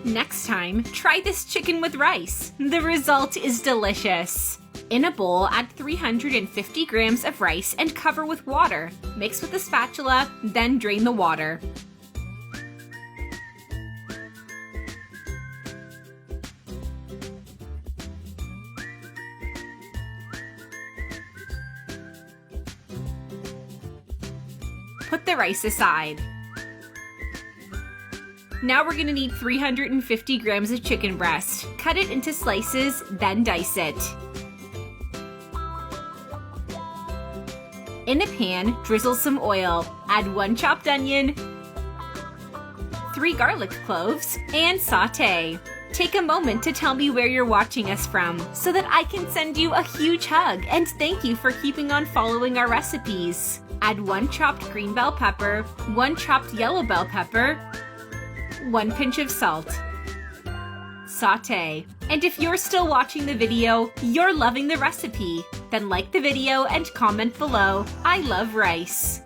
Next time, try this chicken with rice. The result is delicious. In a bowl, add 350 grams of rice and cover with water. Mix with a spatula, then drain the water. Put the rice aside. Now we're gonna need 350 grams of chicken breast. Cut it into slices, then dice it. In a pan, drizzle some oil. Add 1 chopped onion, 3 garlic cloves, and sauté. Take a moment to tell me where you're watching us from so that I can send you a huge hug and thank you for keeping on following our recipes. Add 1 chopped green bell pepper, 1 chopped yellow bell pepper, 1 pinch of salt. Sauté. And if you're still watching the video, you're loving the recipe. Then like the video and comment below. I love rice.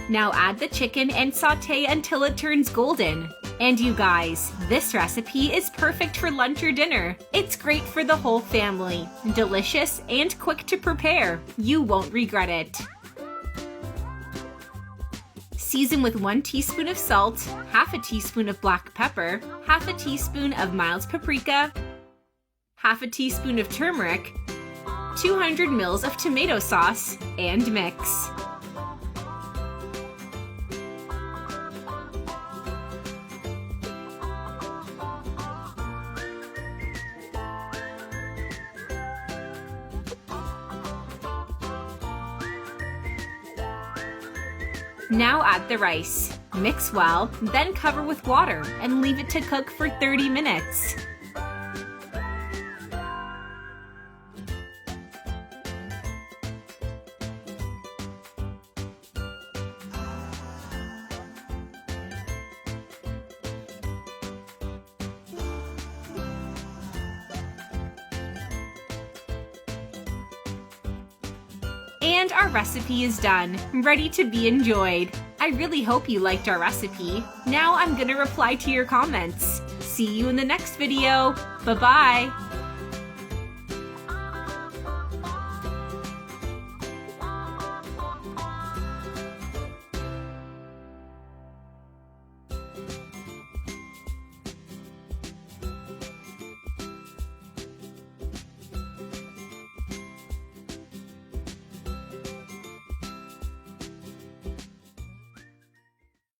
Now add the chicken and sauté until it turns golden. And you guys, this recipe is perfect for lunch or dinner. It's great for the whole family. Delicious and quick to prepare. You won't regret it. Season with 1 teaspoon of salt, half a teaspoon of black pepper, half a teaspoon of mild paprika, half a teaspoon of turmeric, 200 mils of tomato sauce, and mix. Now add the rice. Mix well, then cover with water and leave it to cook for 30 minutes. And our recipe is done, ready to be enjoyed. I really hope you liked our recipe. Now I'm gonna reply to your comments. See you in the next video. Bye-bye.